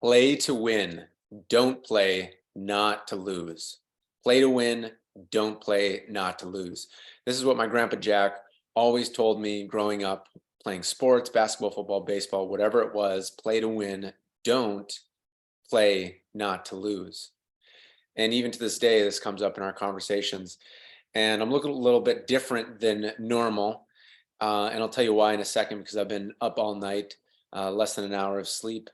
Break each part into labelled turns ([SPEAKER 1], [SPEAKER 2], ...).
[SPEAKER 1] Play to win. Don't play not to lose. Play to win. Don't play not to lose. This is what my grandpa Jack always told me growing up, playing sports, basketball, football, baseball, whatever it was. Play to win. Don't play not to lose. And even to this day, this comes up in our conversations. And I'm looking a little bit different than normal. And I'll tell you why in a second, because I've been up all night, less than an hour of sleep.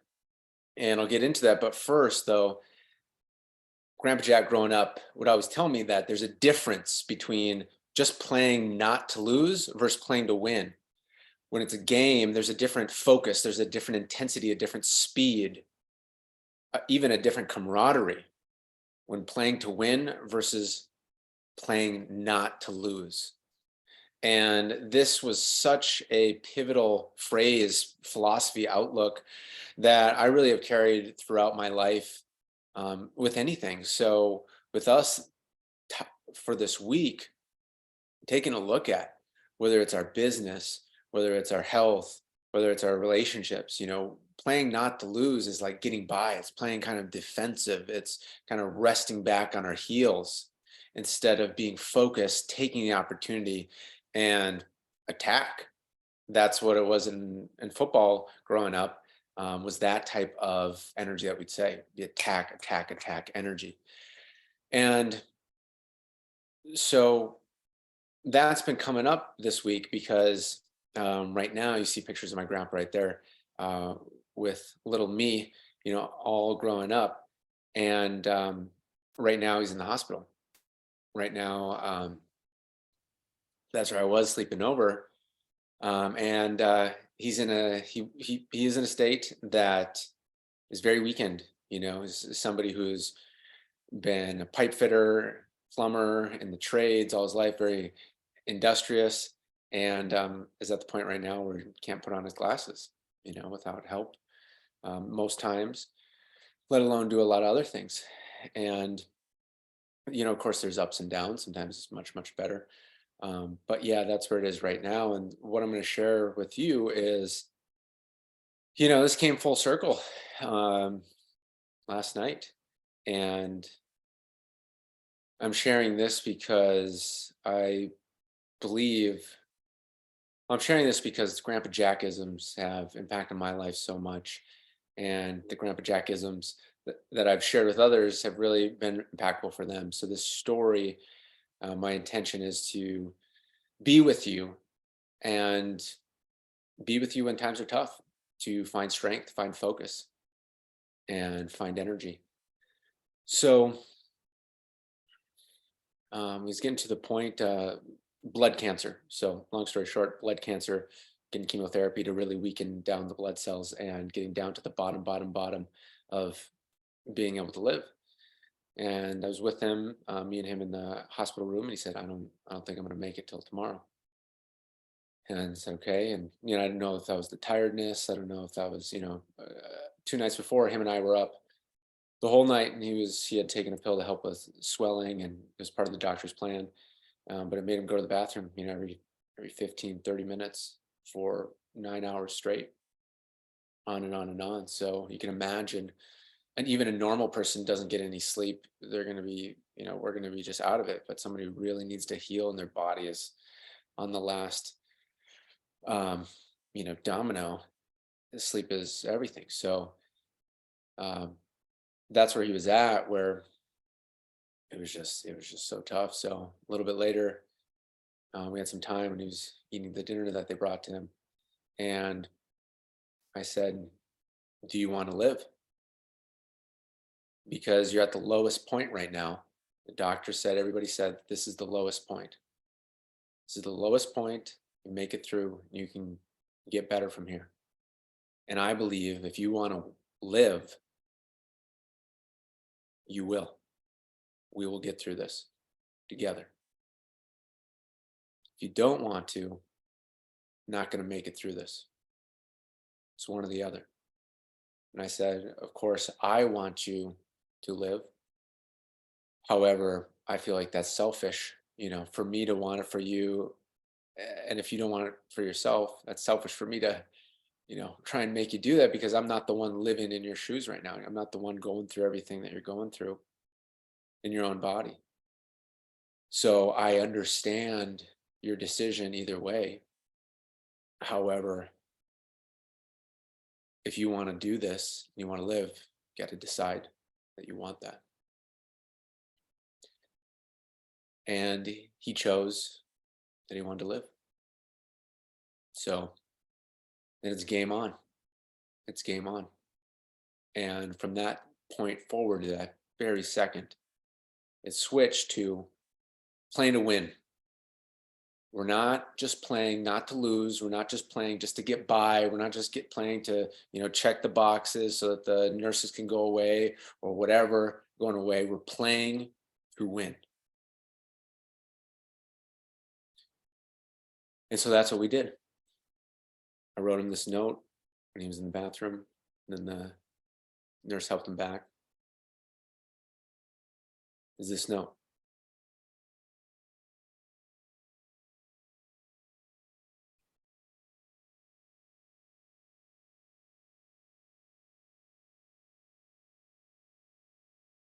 [SPEAKER 1] And I'll get into that. But first, though, Grandpa Jack growing up would always tell me that there's a difference between just playing not to lose versus playing to win. When it's a game, there's a different focus, there's a different intensity, a different speed, even a different camaraderie when playing to win versus playing not to lose. And this was such a pivotal phrase, philosophy, outlook that I really have carried throughout my life with anything. So, with us for this week, taking a look at whether it's our business, whether it's our health, whether it's our relationships, playing not to lose is like getting by. It's playing kind of defensive, it's kind of resting back on our heels instead of being focused, taking the opportunity and attack. That's what it was in football growing up. Was that type of energy that we'd say the attack, attack, attack energy. And so that's been coming up this week because right now you see pictures of my grandpa right there uh, with little me, all growing up. And right now he's in the hospital. Right now, that's where I was sleeping over. And he's in a he is in a state that is very weakened. Is somebody who's been a pipe fitter, plumber in the trades all his life, very industrious, and is at the point right now where he can't put on his glasses, without help most times, let alone do a lot of other things. And of course, there's ups and downs. Sometimes it's much, much better. But yeah, that's where it is right now. And what I'm going to share with you is, this came full circle um, last night. And I'm sharing this because believe I'm sharing this because Grandpa Jackisms have impacted my life so much. And the Grandpa Jackisms that I've shared with others have really been impactful for them. So, this story, my intention is to be with you and be with you when times are tough, to find strength, find focus, and find energy. So, he's getting to the point, blood cancer. So, long story short, blood cancer, getting chemotherapy to really weaken down the blood cells and getting down to the bottom, bottom, bottom of being able to live. And I was with him, me and him in the hospital room, and he said, I don't think I'm going to make it till tomorrow." And I said, "Okay." And I didn't know if that was the tiredness. I don't know if that was, 2 nights before, him and I were up the whole night, and he had taken a pill to help with swelling, and it was part of the doctor's plan. But it made him go to the bathroom, every 15, 30 minutes for 9 hours straight, on and on and on. So you can imagine, and even a normal person doesn't get any sleep. They're going to be, we're going to be just out of it. But somebody who really needs to heal and their body is on the last, um, domino. Sleep is everything. So um, that's where he was at, where it was just so tough. So a little bit later, we had some time when he was eating the dinner that they brought to him, and I said, "Do you want to live? Because you're at the lowest point right now." The doctor said, everybody said, "This is the lowest point. This is the lowest point. You make it through, you can get better from here." And I believe if you want to live, you will. We will get through this together. If you don't want to, not going to make it through this. It's one or the other. And I said, "Of course, I want you to live. However, I feel like that's selfish, for me to want it for you. And if you don't want it for yourself, that's selfish for me to try and make you do that because I'm not the one living in your shoes right now. I'm not the one going through everything that you're going through in your own body. So I understand your decision either way. However, if you want to do this, you want to live, you got to decide that you want that. And he chose that he wanted to live. So then it's game on. It's game on. And from that point forward, to that very second, it switched to playing to win. We're not just playing not to lose. We're not just playing just to get by. We're not just playing to, check the boxes so that the nurses can go away or whatever going away. We're playing to win. And so that's what we did. I wrote him this note when he was in the bathroom. And then the nurse helped him back. Is this note?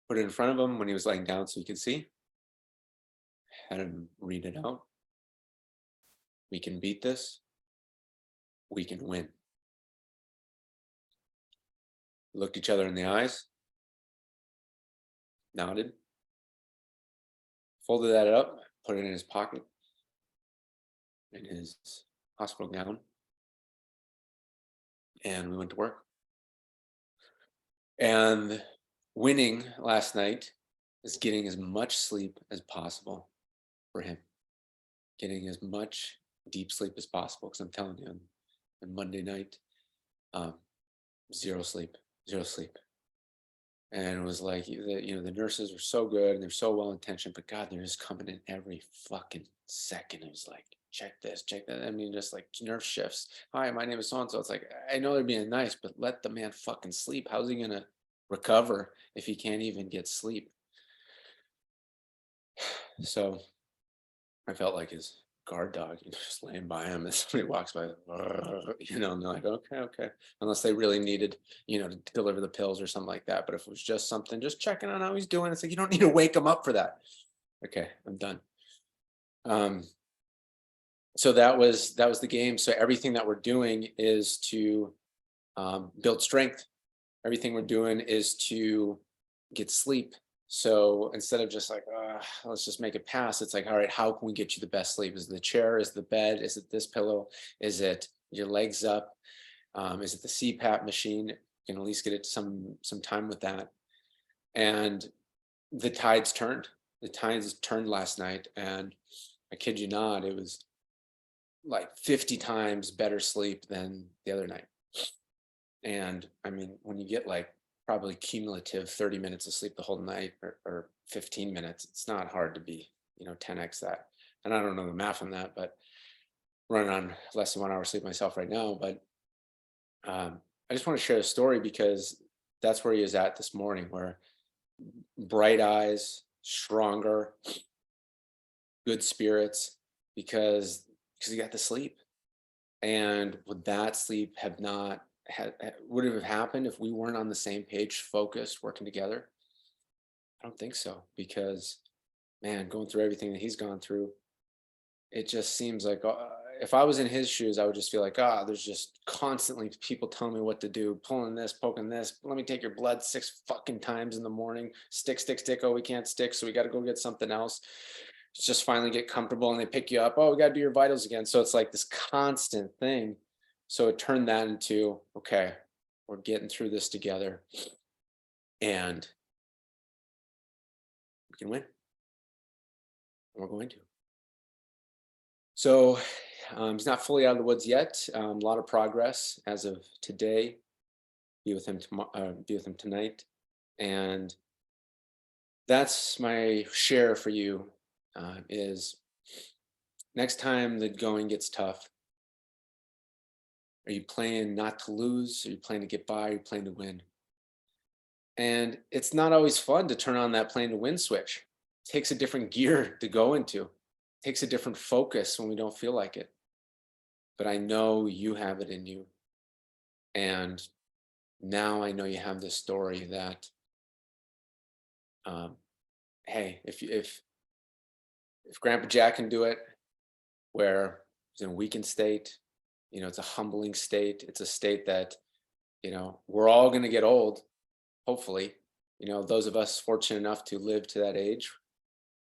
[SPEAKER 1] Put it in front of him when he was laying down so he could see. Had him read it out. We can beat this. We can win. Looked each other in the eyes. Nodded. Folded that up. Put it in his pocket. In his hospital gown. And we went to work. And winning last night is getting as much sleep as possible for him. Getting as much deep sleep as possible. Because I'm telling you, on Monday night, zero sleep. And it was like, the nurses were so good and they're so well intentioned, but God, they're just coming in every fucking second. It was like, check this, check that. I mean, just like nerve shifts. Hi, my name is so and so. It's like, I know they're being nice, but let the man fucking sleep. How's he gonna recover if he can't even get sleep? So I felt like his guard dog, just laying by him as somebody walks by, and they're like, okay. Unless they really needed, to deliver the pills or something like that. But if it was just something, just checking on how he's doing, it's like, you don't need to wake him up for that. Okay, I'm done. So that was the game. So everything that we're doing is to build strength. Everything we're doing is to get sleep. So instead of just like, let's just make it pass, it's like, all right, how can we get you the best sleep? Is it the chair? Is it the bed? Is it this pillow? Is it your legs up? Is it the CPAP machine? You can at least get it some time with that. And the tides turned. The tides turned last night, and I kid you not, it was like 50 times better sleep than the other night. And I mean, when you get like probably cumulative 30 minutes of sleep the whole night or 15 minutes, it's not hard to be, 10x that. And I don't know the math on that, but running on less than 1 hour sleep myself right now. But I just want to share a story because that's where he is at this morning, where bright eyes, stronger, good spirits, because he got the sleep. And would that sleep have not would it have happened if we weren't on the same page, focused, working together? I don't think so, because man, going through everything that he's gone through, it just seems like if I was in his shoes, I would just feel like, there's just constantly people telling me what to do, pulling this, poking this. Let me take your blood 6 fucking times in the morning. Stick. Oh, we can't stick, so we got to go get something else. Just finally get comfortable, and they pick you up. Oh, we got to do your vitals again. So it's like this constant thing. So it turned that into, okay, we're getting through this together, and we can win. And we're going to. So he's not fully out of the woods yet. A lot of progress as of today. Be with him tomorrow. Be with him tonight, and that's my share for you. Is next time the going gets tough, are you playing not to lose? Are you playing to get by? Are you playing to win? And it's not always fun to turn on that playing to win switch. It takes a different gear to go into. It takes a different focus when we don't feel like it. But I know you have it in you. And now I know you have this story that, um, hey, if Grandpa Jack can do it, where he's in a weakened state, it's a humbling state. It's a state that, we're all going to get old, hopefully. Those of us fortunate enough to live to that age,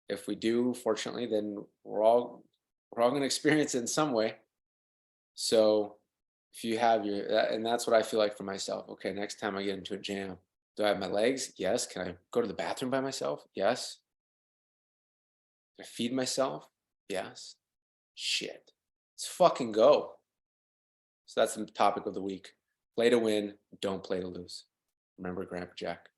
[SPEAKER 1] if we do, fortunately, then we're all going to experience it in some way. So if you have and that's what I feel like for myself. Okay, next time I get into a jam, do I have my legs? Yes. Can I go to the bathroom by myself? Yes. Can I feed myself? Yes. Shit. Let's fucking go. So that's the topic of the week. Play to win, don't play to lose. Remember Grandpa Jack.